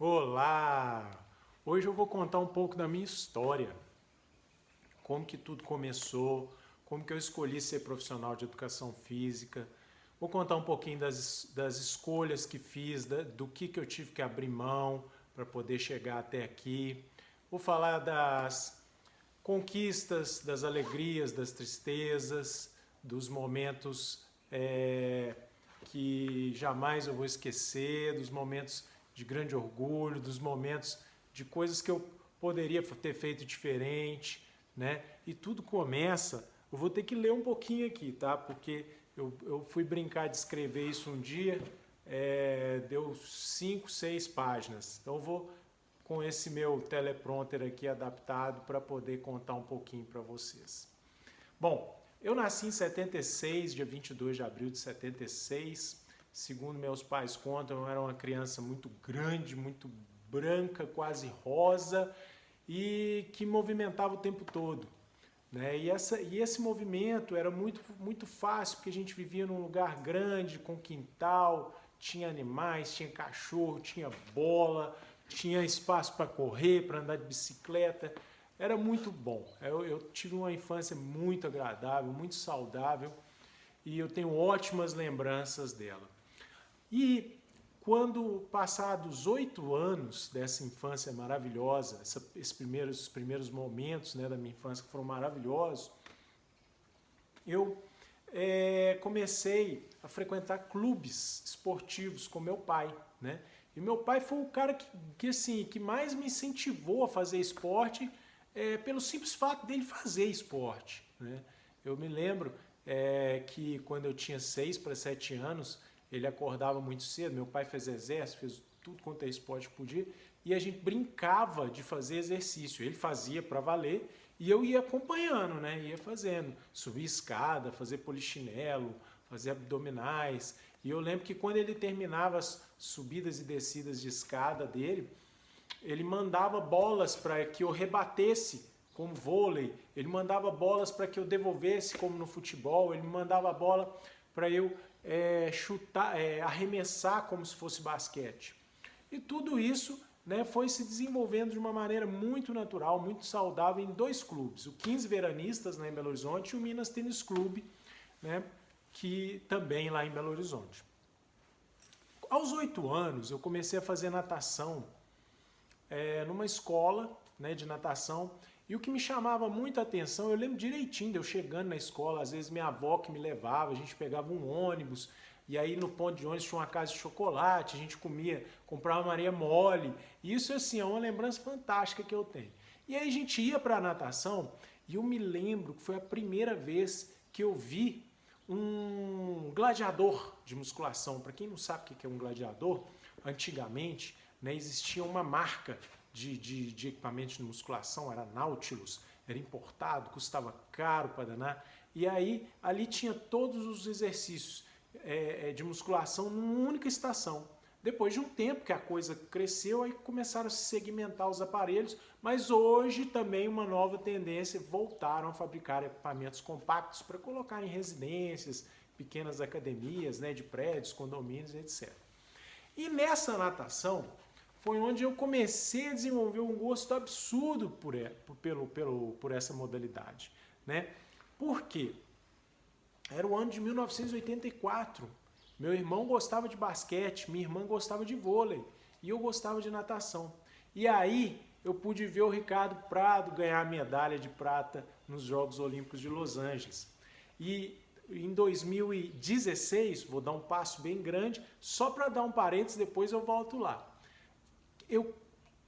Olá! Hoje eu vou contar um pouco da minha história, como que tudo começou, como que eu escolhi ser profissional de educação física. Vou contar um pouquinho das escolhas que fiz, do que eu tive que abrir mão para poder chegar até aqui. Vou falar das conquistas, das alegrias, das tristezas, dos momentos que jamais eu vou esquecer, dos momentos de grande orgulho, dos momentos de coisas que eu poderia ter feito diferente, né? E tudo começa, eu vou ter que ler um pouquinho aqui, tá? Porque eu fui brincar de escrever isso um dia, deu 5, 6 páginas. Então eu vou com esse meu teleprompter aqui adaptado para poder contar um pouquinho para vocês. Bom, eu nasci em 76, dia 22 de abril de 76. Segundo meus pais contam, eu era uma criança muito grande, muito branca, quase rosa e que movimentava o tempo todo. Né? E esse movimento era muito fácil, porque a gente vivia num lugar grande, com quintal, tinha animais, tinha cachorro, tinha bola, tinha espaço para correr, para andar de bicicleta. Era muito bom. Eu tive uma infância muito agradável, muito saudável e eu tenho ótimas lembranças dela. E quando passados 8 anos dessa infância maravilhosa, esses primeiros momentos, né, da minha infância que foram maravilhosos, eu comecei a frequentar clubes esportivos com meu pai, né? E meu pai foi o cara que mais me incentivou a fazer esporte pelo simples fato dele fazer esporte, né? Eu me lembro que quando eu tinha 6 para 7 anos, ele acordava muito cedo, meu pai fez exército, fez tudo quanto é esporte que podia, e a gente brincava de fazer exercício. Ele fazia para valer e eu ia acompanhando, né? Ia fazendo, subir escada, fazer polichinelo, fazer abdominais. E eu lembro que quando ele terminava as subidas e descidas de escada dele, ele mandava bolas para que eu rebatesse como vôlei, ele mandava bolas para que eu devolvesse como no futebol, ele me mandava bola para eu chutar, arremessar como se fosse basquete. E tudo isso, né, foi se desenvolvendo de uma maneira muito natural, muito saudável em 2 clubes, o 15 Veranistas, lá em Belo Horizonte, e o Minas Tênis Clube, né, que também lá em Belo Horizonte. Aos 8 anos eu comecei a fazer natação numa escola, né, de natação, e o que me chamava muita atenção, eu lembro direitinho de eu chegando na escola, às vezes minha avó que me levava, a gente pegava um ônibus, e aí no ponto de ônibus tinha uma casa de chocolate, a gente comia, comprava Maria Mole, e isso assim, é uma lembrança fantástica que eu tenho. E aí a gente ia para a natação, e eu me lembro que foi a primeira vez que eu vi um gladiador de musculação. Para quem não sabe o que é um gladiador, antigamente, né, existia uma marca de equipamentos de musculação, era Nautilus, era importado, custava caro para danar, e aí ali tinha todos os exercícios de musculação numa única estação. Depois de um tempo que a coisa cresceu, aí começaram a se segmentar os aparelhos, mas hoje também uma nova tendência, voltaram a fabricar equipamentos compactos para colocar em residências, pequenas academias, né, de prédios, condomínios, etc. E nessa natação foi onde eu comecei a desenvolver um gosto absurdo por essa modalidade, né? Por quê? Era o ano de 1984. Meu irmão gostava de basquete, minha irmã gostava de vôlei e eu gostava de natação. E aí eu pude ver o Ricardo Prado ganhar a medalha de prata nos Jogos Olímpicos de Los Angeles. E em 2016, vou dar um passo bem grande, só para dar um parênteses, depois eu volto lá. Eu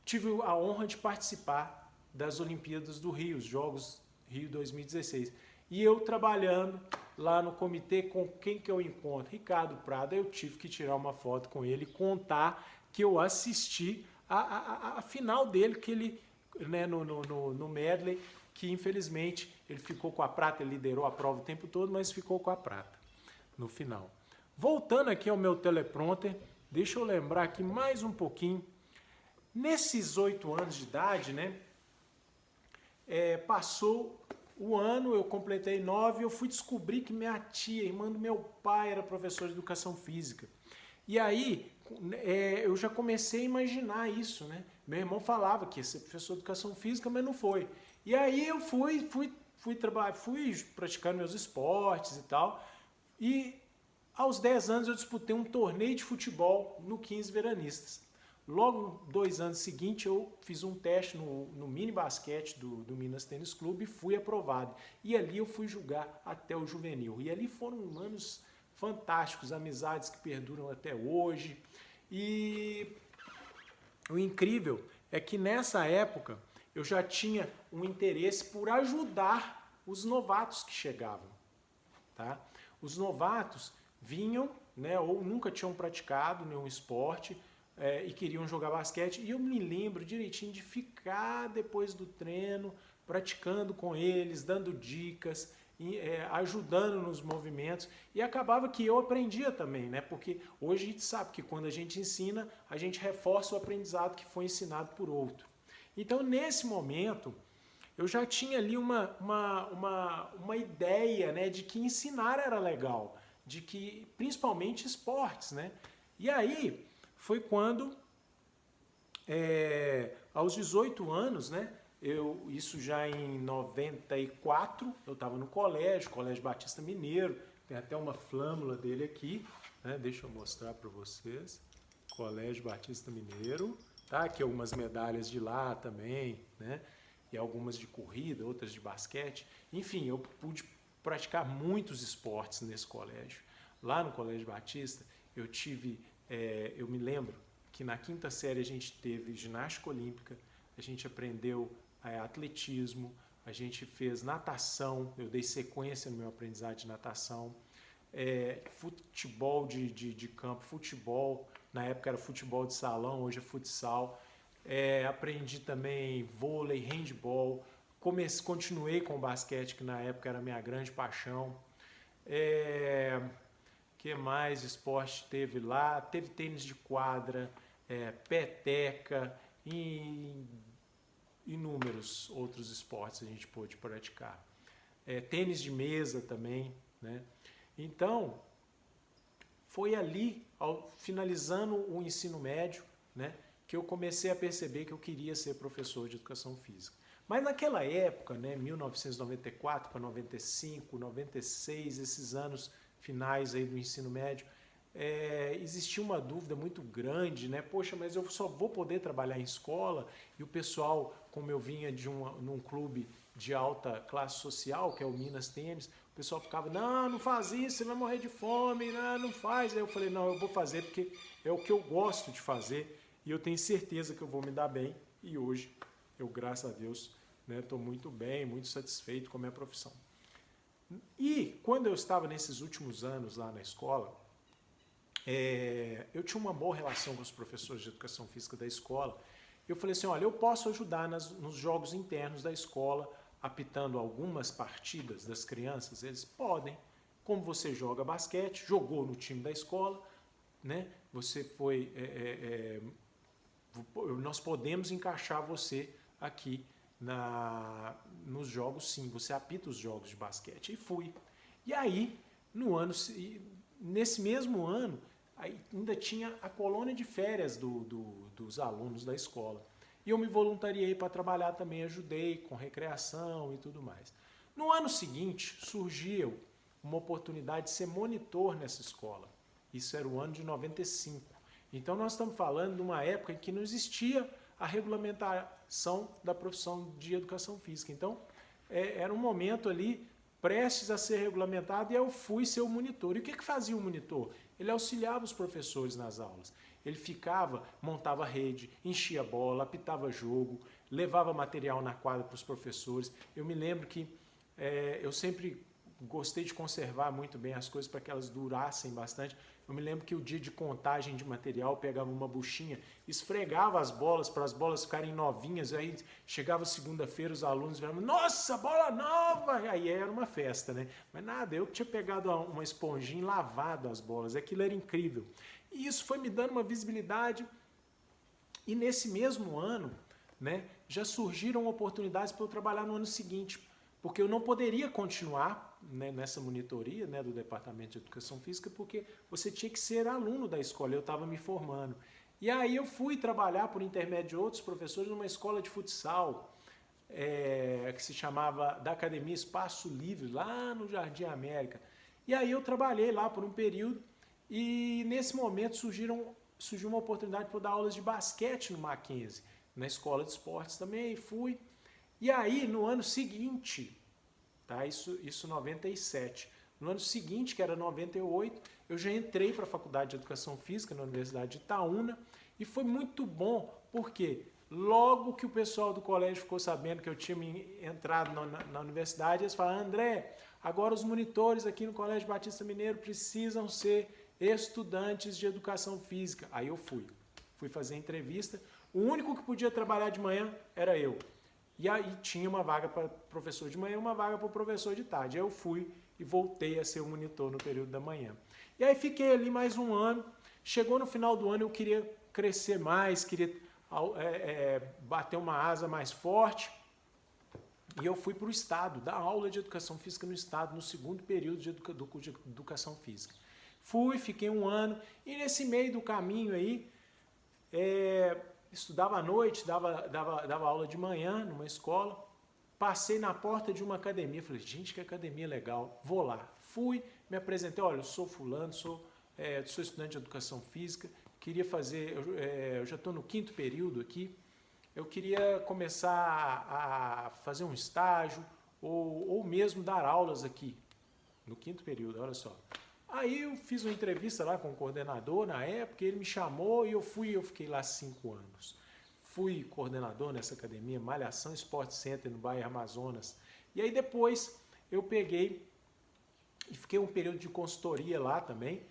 tive a honra de participar das Olimpíadas do Rio, os Jogos Rio 2016. E eu trabalhando lá no comitê, com quem que eu encontro? Ricardo Prado. Eu tive que tirar uma foto com ele e contar que eu assisti a final dele, que ele, né, no medley, que infelizmente ele ficou com a prata, ele liderou a prova o tempo todo, mas ficou com a prata no final. Voltando aqui ao meu teleprompter, deixa eu lembrar aqui mais um pouquinho. Nesses 8 anos de idade, né, passou o ano, eu completei 9, eu fui descobrir que minha tia, irmã do meu pai, era professora de educação física. E aí eu já comecei a imaginar isso, né? Meu irmão falava que ia ser professor de educação física, mas não foi. E aí eu fui trabalhar, fui praticando meus esportes e tal. E aos 10 anos eu disputei um torneio de futebol no 15 Veranistas. Logo, 2 anos seguintes, eu fiz um teste no mini basquete do Minas Tênis Clube e fui aprovado. E ali eu fui jogar até o juvenil. E ali foram anos fantásticos, amizades que perduram até hoje. E o incrível é que nessa época eu já tinha um interesse por ajudar os novatos que chegavam. Tá? Os novatos vinham, né, ou nunca tinham praticado nenhum esporte, e queriam jogar basquete, e eu me lembro direitinho de ficar depois do treino, praticando com eles, dando dicas, ajudando nos movimentos, e acabava que eu aprendia também, né? Porque hoje a gente sabe que quando a gente ensina, a gente reforça o aprendizado que foi ensinado por outro. Então, nesse momento, eu já tinha ali uma ideia, né, de que ensinar era legal, de que, principalmente esportes, né? E aí foi quando, aos 18 anos, né, isso já em 94, eu estava no Colégio Batista Mineiro, tem até uma flâmula dele aqui, né, deixa eu mostrar para vocês, Colégio Batista Mineiro, tá? Aqui algumas medalhas de lá também, né, e algumas de corrida, outras de basquete, enfim, eu pude praticar muitos esportes nesse colégio. Lá no Colégio Batista, eu me lembro que na 5ª série a gente teve ginástica olímpica, a gente aprendeu atletismo, a gente fez natação, eu dei sequência no meu aprendizado de natação, futebol de campo, futebol, na época era futebol de salão, hoje é futsal, aprendi também vôlei, handball, continuei com o basquete, que na época era a minha grande paixão. Que mais esporte teve lá? Teve tênis de quadra, peteca e inúmeros outros esportes a gente pôde praticar. Tênis de mesa também, né? Então, foi ali, finalizando o ensino médio, né, que eu comecei a perceber que eu queria ser professor de educação física. Mas naquela época, né, 1994 para 95, 96, esses anos finais aí do ensino médio, existia uma dúvida muito grande, né? Poxa, mas eu só vou poder trabalhar em escola, e o pessoal, como eu vinha num clube de alta classe social, que é o Minas Tênis, o pessoal ficava, não faz isso, você vai morrer de fome, não faz. Aí eu falei, não, eu vou fazer porque é o que eu gosto de fazer e eu tenho certeza que eu vou me dar bem, e hoje eu, graças a Deus, estou muito bem, muito satisfeito com a minha profissão. E quando eu estava nesses últimos anos lá na escola, eu tinha uma boa relação com os professores de educação física da escola. Eu falei assim, olha, eu posso ajudar nos jogos internos da escola, apitando algumas partidas das crianças. Eles podem. Como você joga basquete, jogou no time da escola, né? Você foi... nós podemos encaixar você aqui nos jogos, sim, você apita os jogos de basquete. E fui. E aí, nesse mesmo ano, ainda tinha a colônia de férias dos alunos da escola. E eu me voluntariei para trabalhar também, ajudei com recreação e tudo mais. No ano seguinte, surgiu uma oportunidade de ser monitor nessa escola. Isso era o ano de 95. Então nós estamos falando de uma época em que não existia a regulamentação da profissão de educação física. Então, era um momento ali prestes a ser regulamentado, e eu fui ser o monitor. E o que fazia o monitor? Ele auxiliava os professores nas aulas. Ele montava rede, enchia bola, apitava jogo, levava material na quadra para os professores. Eu me lembro que eu sempre gostei de conservar muito bem as coisas para que elas durassem bastante. Eu me lembro que o dia de contagem de material, eu pegava uma buchinha, esfregava as bolas para as bolas ficarem novinhas, aí chegava segunda-feira, os alunos falavam, nossa, bola nova! Aí era uma festa, né? Mas nada, eu tinha pegado uma esponjinha e lavado as bolas, aquilo era incrível. E isso foi me dando uma visibilidade, e nesse mesmo ano, né, já surgiram oportunidades para eu trabalhar no ano seguinte, porque eu não poderia continuar né, nessa monitoria, né, do Departamento de Educação Física, porque você tinha que ser aluno da escola, eu estava me formando. E aí eu fui trabalhar por intermédio de outros professores numa escola de futsal, que se chamava da Academia Espaço Livre, lá no Jardim América. E aí eu trabalhei lá por um período e nesse momento surgiu uma oportunidade para eu dar aulas de basquete no Mackenzie, na escola de esportes também, fui. E aí no ano seguinte, tá? Isso 97. No ano seguinte, que era 98, eu já entrei para a Faculdade de Educação Física na Universidade de Itaúna e foi muito bom, porque logo que o pessoal do colégio ficou sabendo que eu tinha entrado na universidade, eles falaram: André, agora os monitores aqui no Colégio Batista Mineiro precisam ser estudantes de Educação Física. Aí eu fui fazer entrevista, o único que podia trabalhar de manhã era eu. E aí tinha uma vaga para professor de manhã e uma vaga para professor de tarde. Aí eu fui e voltei a ser o monitor no período da manhã. E aí fiquei ali mais um ano. Chegou no final do ano, eu queria crescer mais, queria bater uma asa mais forte. E eu fui para o Estado, dar aula de Educação Física no Estado, no segundo período de Educação Física. Fiquei um ano, e nesse meio do caminho aí, estudava à noite, dava aula de manhã numa escola, passei na porta de uma academia, falei: gente, que academia legal, vou lá. Fui, me apresentei: olha, eu sou fulano, sou estudante de Educação Física, queria fazer, eu já estou no 5º período aqui, eu queria começar a fazer um estágio ou mesmo dar aulas aqui, no 5º período, olha só. Aí eu fiz uma entrevista lá com o coordenador na época, ele me chamou e eu fiquei lá 5 anos. Fui coordenador nessa academia, Malhação Sport Center, no bairro Amazonas. E aí depois eu peguei e fiquei um período de consultoria lá também,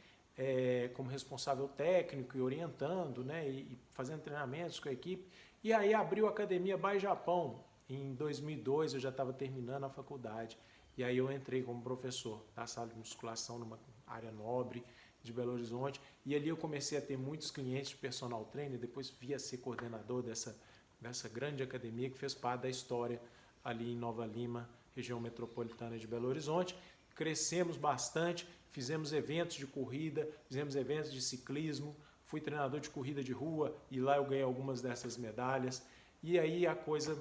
como responsável técnico e orientando, né, e fazendo treinamentos com a equipe. E aí abriu a Academia By Japão. Em 2002 eu já estava terminando a faculdade. E aí eu entrei como professor da sala de musculação numa área nobre de Belo Horizonte. E ali eu comecei a ter muitos clientes de personal trainer. Depois vim a ser coordenador dessa grande academia que fez parte da história ali em Nova Lima, região metropolitana de Belo Horizonte. Crescemos bastante, fizemos eventos de corrida, fizemos eventos de ciclismo, fui treinador de corrida de rua e lá eu ganhei algumas dessas medalhas. E aí a coisa,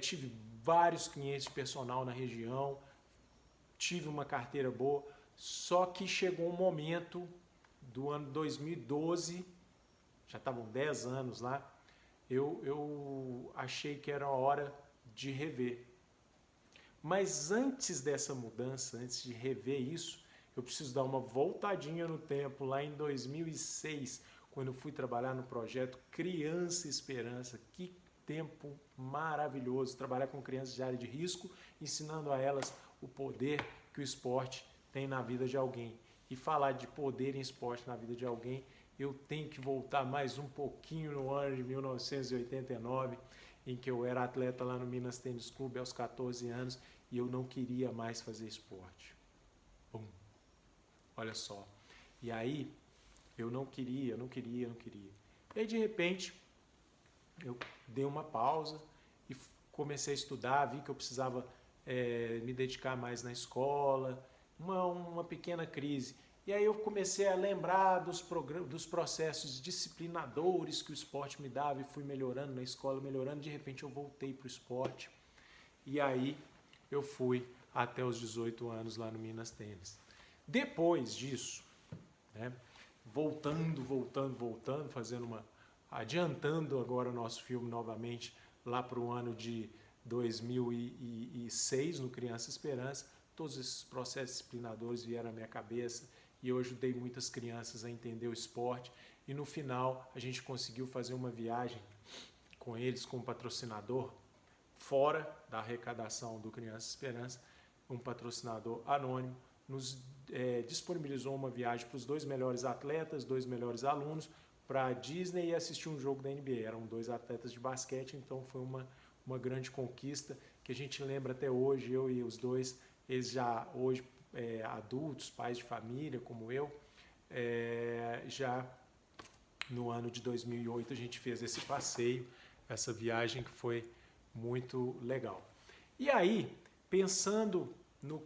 tive vários clientes de personal na região, tive uma carteira boa, só que chegou um momento do ano 2012, já estavam 10 anos lá, eu achei que era a hora de rever. Mas antes dessa mudança, antes de rever isso, eu preciso dar uma voltadinha no tempo, lá em 2006, quando eu fui trabalhar no projeto Criança Esperança. Que tempo maravilhoso, trabalhar com crianças de área de risco, ensinando a elas o poder que o esporte tem na vida de alguém. E falar de poder em esporte na vida de alguém, eu tenho que voltar mais um pouquinho no ano de 1989, em que eu era atleta lá no Minas Tênis Clube aos 14 anos e eu não queria mais fazer esporte. Bum. Olha só. E aí, eu não queria. E aí, de repente, eu dei uma pausa e comecei a estudar, vi que eu precisava me dedicar mais na escola, uma pequena crise. E aí eu comecei a lembrar dos processos disciplinadores que o esporte me dava e fui melhorando na escola, melhorando. De repente eu voltei para o esporte e aí eu fui até os 18 anos lá no Minas Tênis. Depois disso, né, voltando, adiantando agora o nosso filme novamente lá para o ano de 2006 no Criança Esperança, todos esses processos disciplinadores vieram à minha cabeça e eu ajudei muitas crianças a entender o esporte e no final a gente conseguiu fazer uma viagem com eles, com um patrocinador, fora da arrecadação do Criança Esperança, um patrocinador anônimo, nos disponibilizou uma viagem para os 2 melhores atletas, 2 melhores alunos, para a Disney e assistir um jogo da NBA. Eram 2 atletas de basquete, então foi uma grande conquista que a gente lembra até hoje, eu e os 2, eles já hoje adultos, pais de família, como eu, já no ano de 2008 a gente fez esse passeio, essa viagem que foi muito legal. E aí, pensando no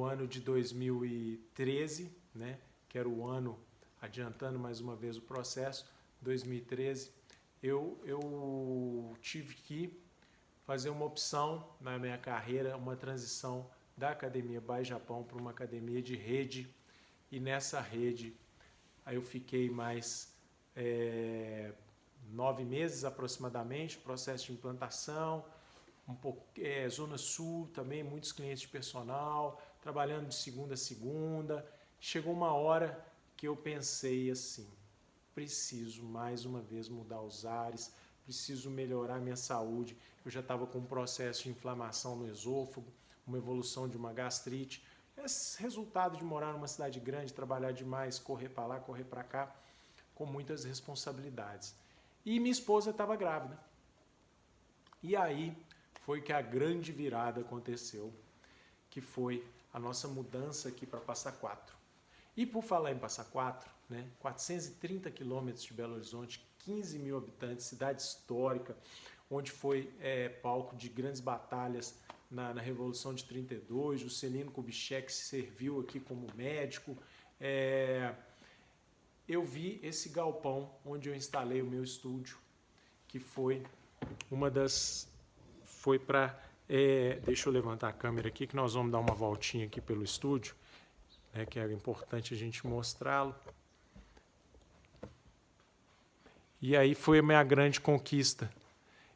ano de 2013, né, que era o ano, adiantando mais uma vez o processo, 2013, eu tive que fazer uma opção na minha carreira, uma transição da Academia by Japão para uma academia de rede, e nessa rede aí eu fiquei mais 9 meses aproximadamente, processo de implantação, Zona Sul também, muitos clientes de personal, trabalhando de segunda a segunda. Chegou uma hora que eu pensei assim, preciso mais uma vez mudar os ares, preciso melhorar minha saúde. Eu já estava com um processo de inflamação no esôfago, uma evolução de uma gastrite. Esse resultado de morar numa cidade grande, trabalhar demais, correr para lá, correr para cá, com muitas responsabilidades. E minha esposa estava grávida. E aí foi que a grande virada aconteceu, que foi a nossa mudança aqui para Passa Quatro. E por falar em Passa Quatro, né, 430 quilômetros de Belo Horizonte, 15 mil habitantes, cidade histórica, onde foi palco de grandes batalhas na Revolução de 32, o Celino Kubitschek se serviu aqui como médico. Eu vi esse galpão onde eu instalei o meu estúdio, que foi uma das... Foi para... deixa eu levantar a câmera aqui, que nós vamos dar uma voltinha aqui pelo estúdio, né, que é importante a gente mostrá-lo. E aí foi a minha grande conquista.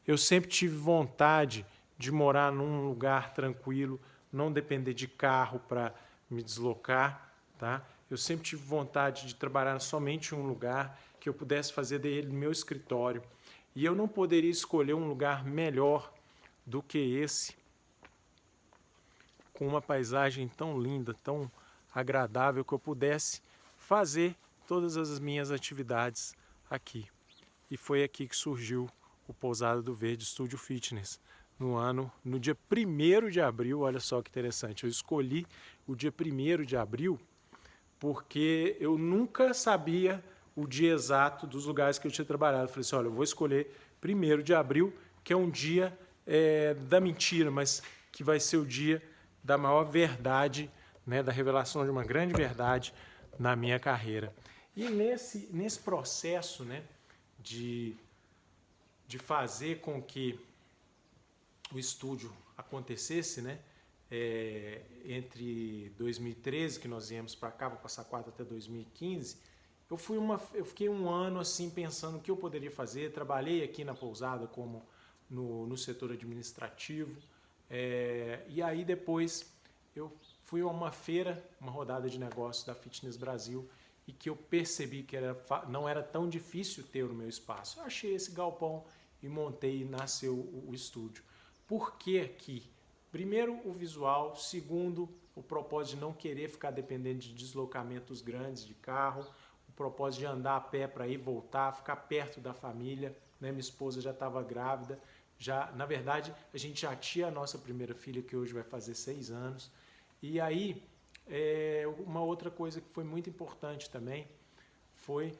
Eu sempre tive vontade de morar num lugar tranquilo, não depender de carro para me deslocar, tá? Eu sempre tive vontade de trabalhar somente em um lugar que eu pudesse fazer dele meu escritório. E eu não poderia escolher um lugar melhor do que esse, com uma paisagem tão linda, tão agradável, que eu pudesse fazer todas as minhas atividades aqui. E foi aqui que surgiu o Pousada do Verde Studio Fitness, no dia 1º de abril. Olha só que interessante, eu escolhi o dia 1º de abril porque eu nunca sabia o dia exato dos lugares que eu tinha trabalhado. Eu falei assim, olha, eu vou escolher 1º de abril, que é um dia da mentira, mas que vai ser o dia da maior verdade, né, da revelação de uma grande verdade na minha carreira. E nesse processo, né, de fazer com que o estúdio acontecesse, né, entre 2013, que nós viemos para cá, para Passa Quatro, até 2015, eu fiquei um ano assim pensando o que eu poderia fazer. Trabalhei aqui na pousada como no setor administrativo, e aí depois eu fui a uma feira, uma rodada de negócios da Fitness Brasil, e que eu percebi que não era tão difícil ter o meu espaço. Eu achei esse galpão e montei, e nasceu o estúdio. Por que aqui? Primeiro, o visual. Segundo, o propósito de não querer ficar dependendo de deslocamentos grandes de carro. O propósito de andar a pé para ir e voltar, ficar perto da família, né? Minha esposa já estava grávida. Na verdade, a gente já tinha a nossa primeira filha, que hoje vai fazer 6 anos. E aí, uma outra coisa que foi muito importante também foi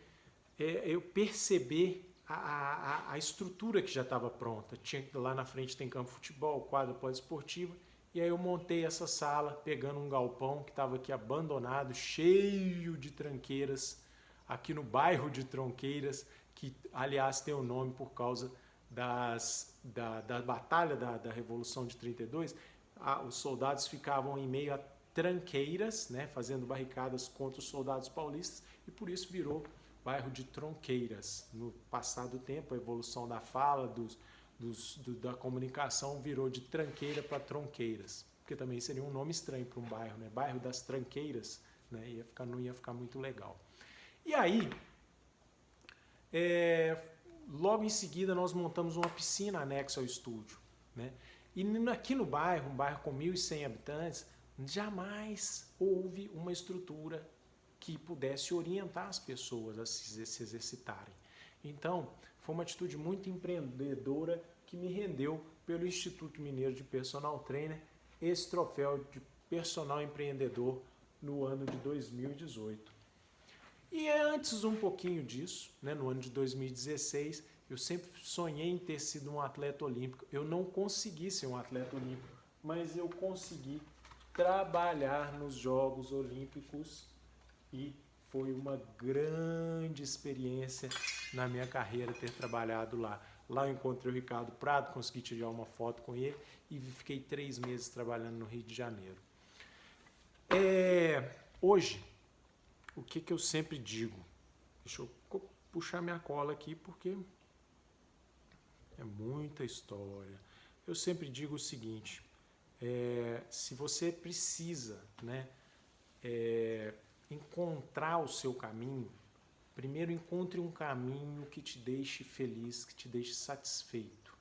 eu perceber a estrutura que já estava pronta. Lá na frente tem campo de futebol, quadra poliesportiva, e aí eu montei essa sala pegando um galpão que estava aqui abandonado, cheio de tranqueiras, aqui no bairro de Tronqueiras, que aliás tem o nome por causa da batalha da Revolução de 32. Os soldados ficavam em meio a tranqueiras, né, fazendo barricadas contra os soldados paulistas, e por isso virou bairro de Tronqueiras. No passado tempo, a evolução da fala, da comunicação, virou de tranqueira para Tronqueiras, porque também seria um nome estranho para um bairro, né? Bairro das Tranqueiras, né? Não ia ficar muito legal. E aí, logo em seguida, nós montamos uma piscina anexa ao estúdio, né? E aqui no bairro, um bairro com 1.100 habitantes, jamais houve uma estrutura que pudesse orientar as pessoas a se exercitarem. Então, foi uma atitude muito empreendedora que me rendeu pelo Instituto Mineiro de Personal Trainer esse troféu de personal empreendedor no ano de 2018. E antes um pouquinho disso, né, no ano de 2016, eu sempre sonhei em ter sido um atleta olímpico. Eu não consegui ser um atleta olímpico mas eu consegui trabalhar nos Jogos Olímpicos e foi uma grande experiência na minha carreira ter trabalhado lá. Lá eu encontrei o Ricardo Prado, consegui tirar uma foto com ele e fiquei 3 meses trabalhando no Rio de Janeiro. Hoje, o que eu sempre digo? Deixa eu puxar minha cola aqui porque é muita história. Eu sempre digo o seguinte, se você precisa, né, encontrar o seu caminho, primeiro encontre um caminho que te deixe feliz, que te deixe satisfeito.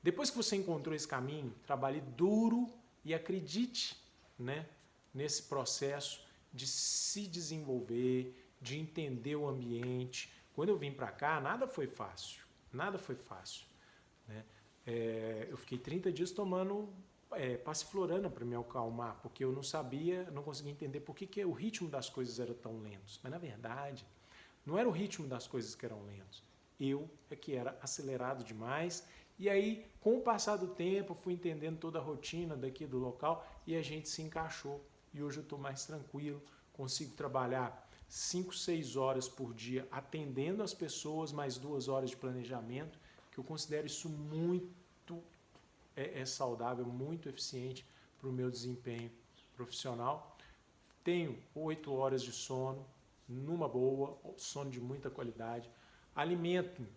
Depois que você encontrou esse caminho, trabalhe duro e acredite, né, nesse processo de se desenvolver, de entender o ambiente. Quando eu vim para cá, nada foi fácil, né? Eu fiquei 30 dias tomando passiflorana para me acalmar, porque eu não sabia, não conseguia entender por que o ritmo das coisas era tão lento. Mas na verdade, não era o ritmo das coisas que eram lentos. Eu é que era acelerado demais. E aí, com o passar do tempo, fui entendendo toda a rotina daqui do local e a gente se encaixou. E hoje eu estou mais tranquilo, consigo trabalhar 5, 6 horas por dia atendendo as pessoas, mais 2 horas de planejamento, que eu considero isso muito saudável, muito eficiente para o meu desempenho profissional. Tenho 8 horas de sono, numa boa, sono de muita qualidade. Alimento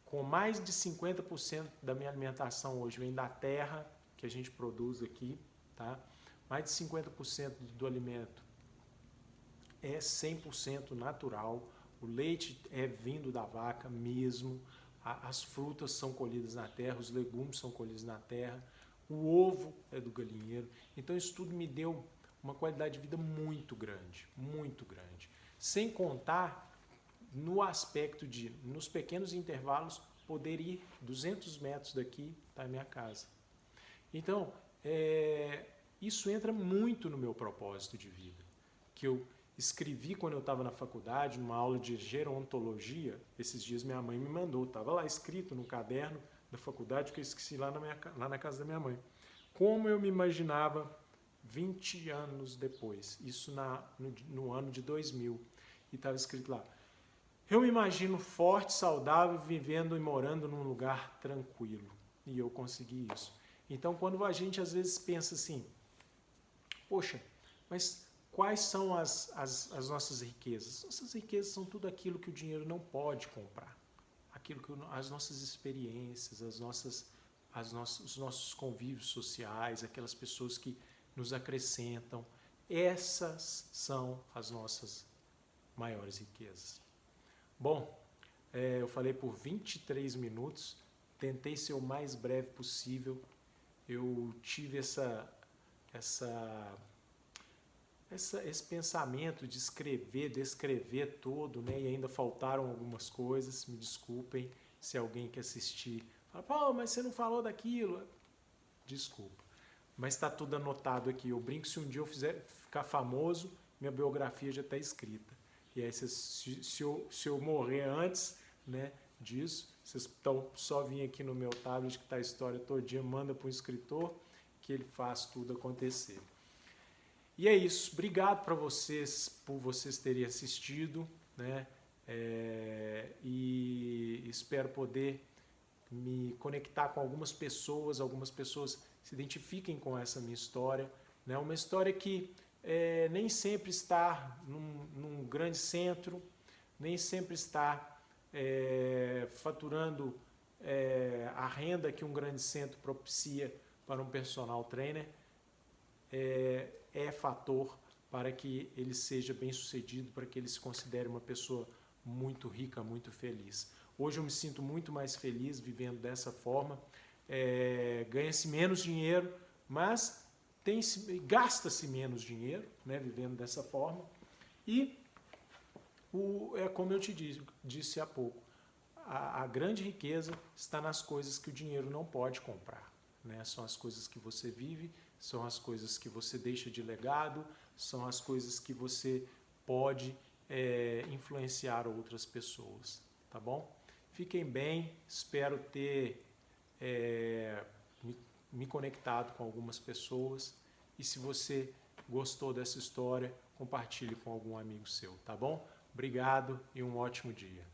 com mais de 50% da minha alimentação hoje vem da terra que a gente produz aqui, tá? Mais de 50% do alimento é 100% natural. O leite é vindo da vaca mesmo. As frutas são colhidas na terra, os legumes são colhidos na terra, o ovo é do galinheiro. Então isso tudo me deu uma qualidade de vida muito grande, muito grande. Sem contar no aspecto de, nos pequenos intervalos, poder ir 200 metros daqui para a minha casa. Então, isso entra muito no meu propósito de vida, que eu escrevi quando eu estava na faculdade, numa aula de gerontologia. Esses dias minha mãe me mandou, estava lá escrito no caderno da faculdade, que eu esqueci lá na casa da minha mãe. Como eu me imaginava 20 anos depois, isso no ano de 2000, e estava escrito lá, eu me imagino forte, saudável, vivendo e morando num lugar tranquilo. E eu consegui isso. Então, quando a gente às vezes pensa assim, poxa, mas quais são as nossas riquezas? Nossas riquezas são tudo aquilo que o dinheiro não pode comprar. As nossas experiências, os nossos convívios sociais, aquelas pessoas que nos acrescentam. Essas são as nossas maiores riquezas. Bom, eu falei por 23 minutos, tentei ser o mais breve possível. Eu tive esse pensamento de escrever, descrever todo, né? E ainda faltaram algumas coisas, me desculpem se alguém que assistir fala, pô, mas você não falou daquilo. Desculpa, mas está tudo anotado aqui. Eu brinco, se um dia eu ficar famoso, minha biografia já está escrita. E aí, se eu morrer antes, né, disso, vocês estão só vir aqui no meu tablet que está a história todinha, manda para o escritor que ele faz tudo acontecer. E é isso. Obrigado por vocês terem assistido, né? E espero poder me conectar com algumas pessoas se identifiquem com essa minha história, né? Uma história que nem sempre está num grande centro, nem sempre está faturando a renda que um grande centro propicia para um personal trainer, é fator para que ele seja bem sucedido, para que ele se considere uma pessoa muito rica, muito feliz. Hoje eu me sinto muito mais feliz vivendo dessa forma. Ganha-se menos dinheiro, mas gasta-se menos dinheiro, né, vivendo dessa forma. E como eu te disse há pouco, a grande riqueza está nas coisas que o dinheiro não pode comprar, né? São as coisas que você vive, são as coisas que você deixa de legado, são as coisas que você pode influenciar outras pessoas, tá bom? Fiquem bem, espero ter me conectado com algumas pessoas. E se você gostou dessa história, compartilhe com algum amigo seu, tá bom? Obrigado e um ótimo dia.